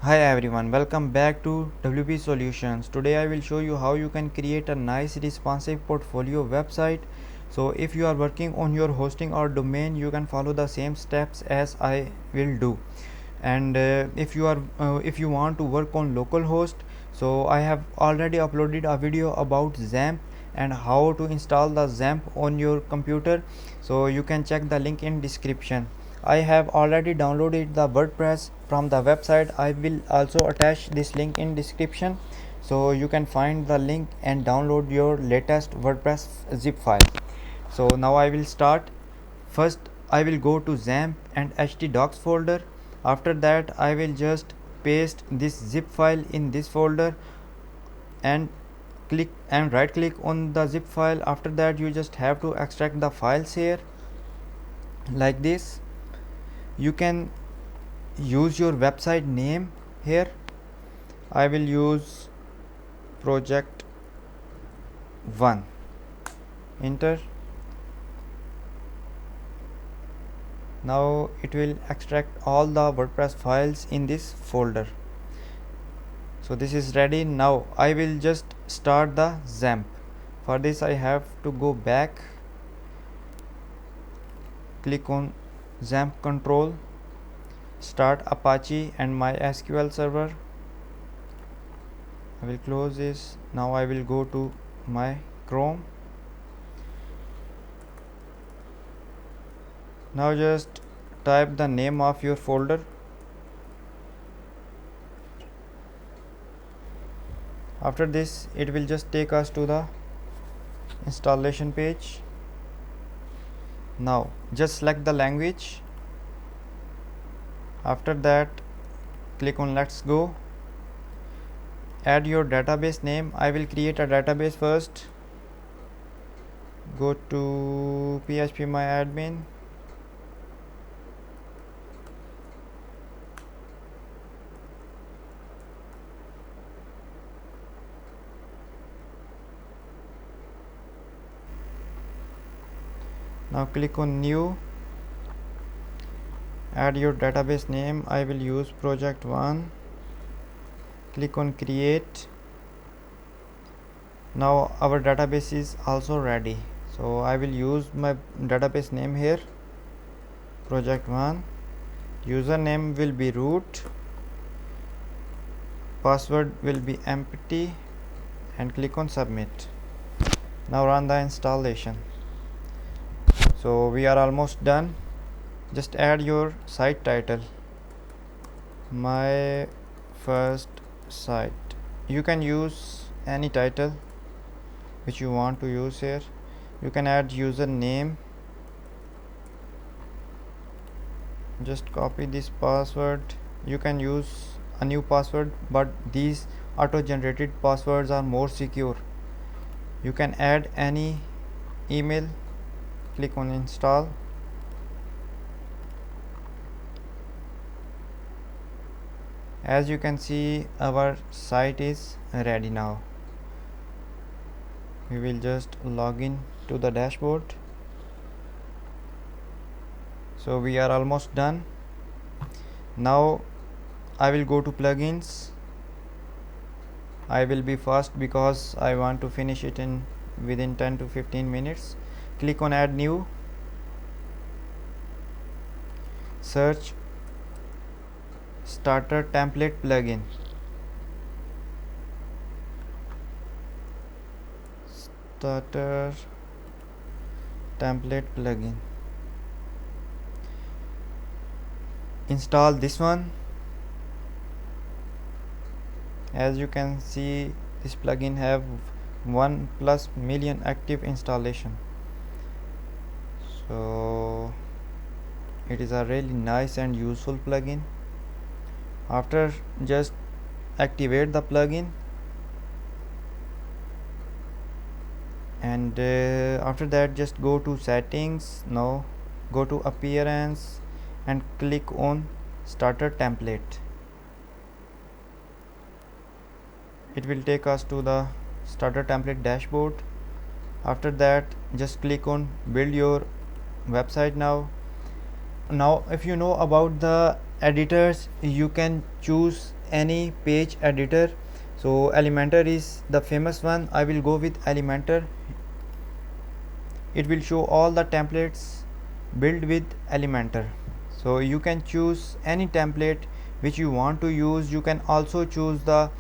Hi everyone, welcome back to WP Solutions. Today I will show you how you can create a nice responsive portfolio website. So if you are working on your hosting or domain, you can follow the same steps as I will do. And if you want to work on localhost, so I have already uploaded a video about XAMPP and how to install the XAMPP on your computer, so you can check the link in description. I have already downloaded the WordPress from the website. I will also attach this link in description, so you can find the link and download your latest WordPress zip file. So now I will start. First I will go to XAMPP and htdocs folder. After that I will just paste this zip file in this folder and click and right click on the zip file. After that you just have to extract the files here like this. You can use your website name here. I will use project 1. Enter. Now it will extract all the WordPress files in this folder. So this is ready. Now I will just start the XAMPP. For this I have to go back, click on XAMPP control, start Apache and MySQL server. I will close this. Now I will go to my Chrome. Now just type the name of your folder. After this it will just take us to the installation page. Now just select the language. After that click on let's go. Add your database name. I will create a database first. Go to phpMyAdmin. Now click on new. Add your database name. I will use project 1. Click on create. Now our database is also ready, so I will use my database name here, project 1. Username will be root, password will be empty, and click on submit. Now run the installation. So we are almost done. Just add your site title, my first site. You can use any title which you want to use here. You can add username. Just copy this password. You can use a new password, but these auto generated passwords are more secure. You can add any email. Click on install. As you can see, our site is ready. Now we will just log in to the dashboard. So we are almost done. Now I will go to plugins. I will be fast because I want to finish it in within 10 to 15 minutes. Click on add new. Search starter template plugin. Starter template plugin. Install this one. As you can see, this plugin have 1+ million active installation. So it is a really nice and useful plugin. After just activate the plugin, and after that just go to settings. Now go to appearance and click on starter template. It will take us to the starter template dashboard. After that just click on build your website. Now if you know about the editors, you can choose any page editor. So Elementor is the famous one. I will go with Elementor. It will show all the templates built with Elementor. So you can choose any template which you want to use. You can also choose the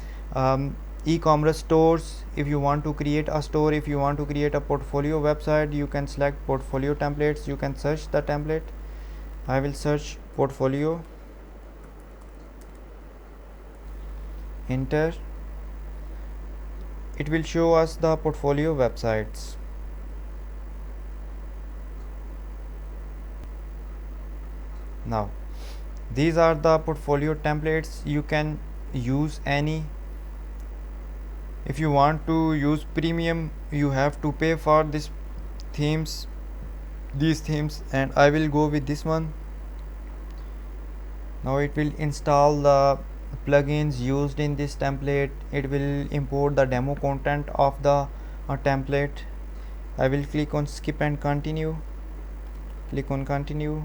e-commerce stores. If you want to create a store, if you want to create a portfolio website, you can select portfolio templates. You can search the template. I will search portfolio, enter. It will show us the portfolio websites. Now these are the portfolio templates. You can use any. If you want to use premium, you have to pay for these themes, and I will go with this one. Now it will install the plugins used in this template. It will import the demo content of the template. I will click on skip and continue. Click on continue.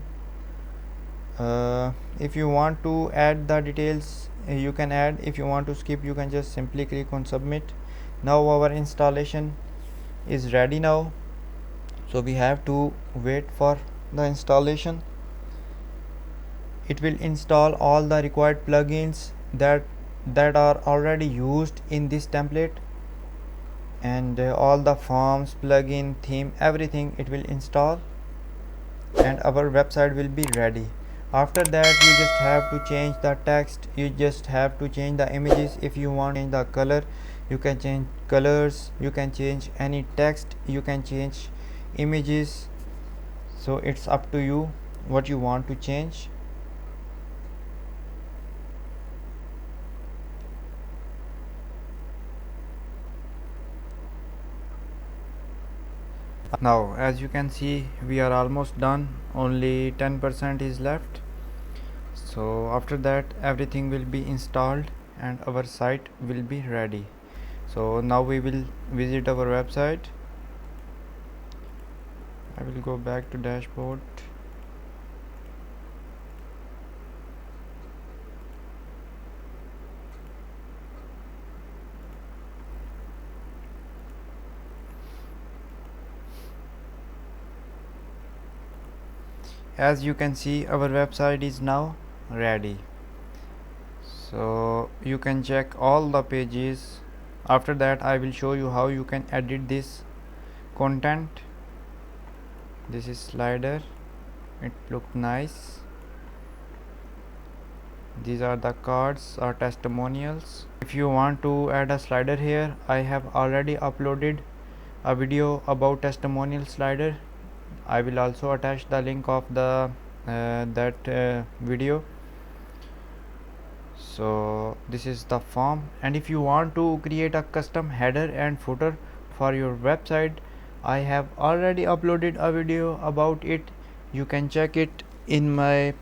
If you want to add the details, you can add. If you want to skip, you can just simply click on submit. Now our installation is ready now, so we have to wait for the installation. It will install all the required plugins that are already used in this template, and all the forms, plugin, theme, everything it will install, and our website will be ready. After that, you just have to change the text, you just have to change the images. If you want to change the color, you can change colors, you can change any text, you can change images. So it's up to you what you want to change. Now as you can see, we are almost done, only 10% is left. So after that, everything will be installed and our site will be ready. So now we will visit our website. I will go back to dashboard. As you can see, our website is now ready. So you can check all the pages. After that, I will show you how you can edit this content. This is slider, it looked nice. These are the cards or testimonials. If you want to add a slider here, I have already uploaded a video about testimonial slider. I will also attach the link of the video. So this is the form, and if you want to create a custom header and footer for your website, I have already uploaded a video about it. You can check it in my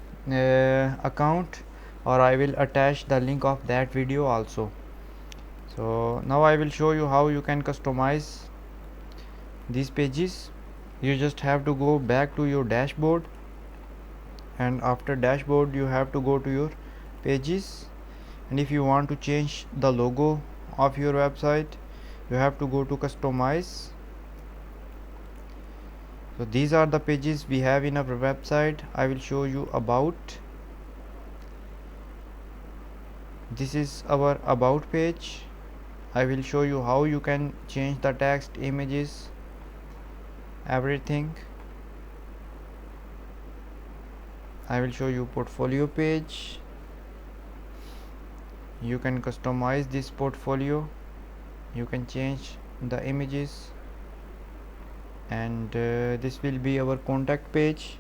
account, or I will attach the link of that video also. So now I will show you how you can customize these pages. You just have to go back to your dashboard, and after dashboard you have to go to your pages, and if you want to change the logo of your website, you have to go to customize. So these are the pages we have in our website. I will show you about. This is our about page. I will show you how you can change the text, images, everything. I will show you portfolio page. You can customize this portfolio, you can change the images, and this will be our contact page.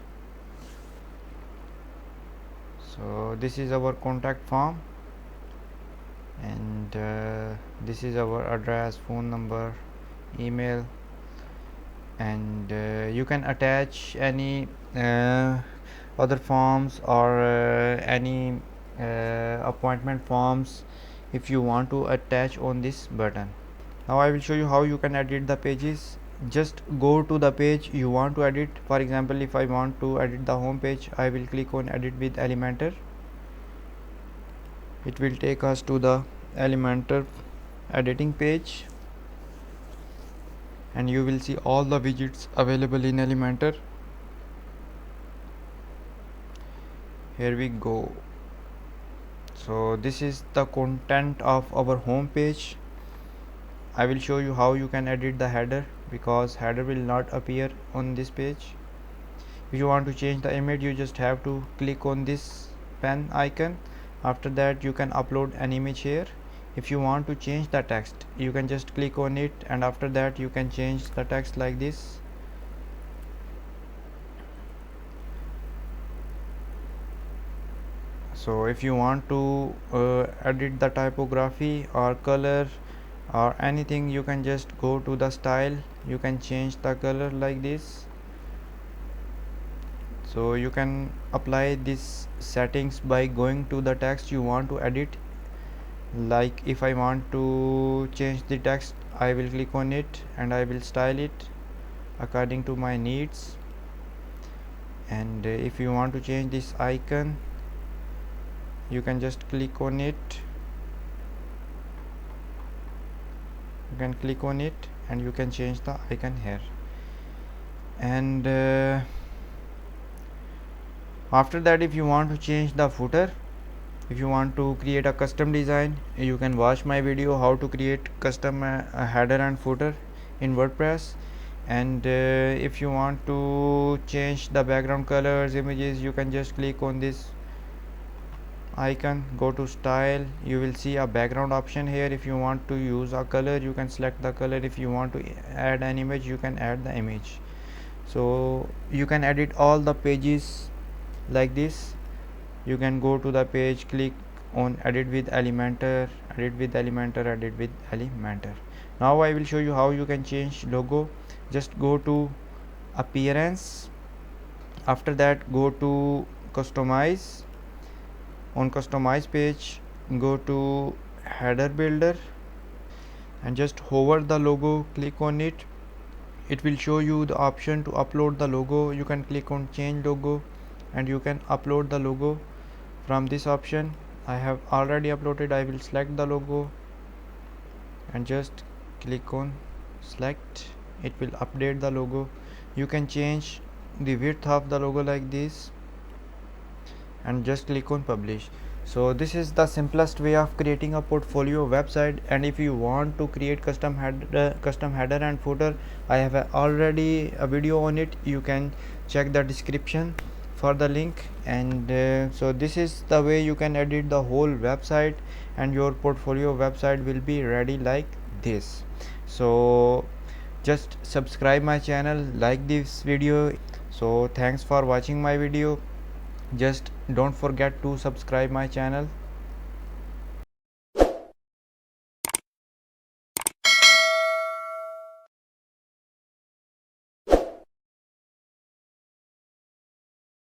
So this is our contact form, and this is our address, phone number, email, and you can attach any other forms or any appointment forms if you want to attach on this button. Now I will show you how you can edit the pages. Just go to the page you want to edit. For example, if I want to edit the home page, I will click on edit with Elementor. it will take us to the Elementor editing page, and you will see all the widgets available in Elementor. Here we go. So this is the content of our home page. I will show you how you can edit the header, because header will not appear on this page. If you want to change the image, you just have to click on this pen icon. After that you can upload an image here. If you want to change the text, you can just click on it, and after that you can change the text like this. So if you want to edit the typography or color or anything, you can just go to the style, you can change the color like this. So you can apply these settings by going to the text you want to edit. Like if I want to change the text, I will click on it and I will style it according to my needs. And if you want to change this icon, you can just click on it. You can click on it and you can change the icon here. And after that, if you want to change the footer, if you want to create a custom design, you can watch my video how to create custom header and footer in WordPress. And if you want to change the background colors, images, you can just click on this icon, go to style, you will see a background option here. If you want to use a color, you can select the color. If you want to add an image, you can add the image. So you can edit all the pages like this. You can go to the page, click on edit with Elementor, edit with Elementor, edit with Elementor. Now I will show you how you can change logo. Just go to appearance, after that go to customize. On customize page, go to header builder and just hover the logo, click on it. It will show you the option to upload the logo. You can click on change logo and you can upload the logo from this option. I have already uploaded. I will select the logo and just click on select. It will update the logo. You can change the width of the logo like this and just click on publish. So this is the simplest way of creating a portfolio website. And if you want to create custom header and footer, I have already a video on it. You can check the description for the link. And so this is the way you can edit the whole website, and your portfolio website will be ready like this. So just subscribe my channel, like this video. So thanks for watching my video. Just don't forget to subscribe my channel.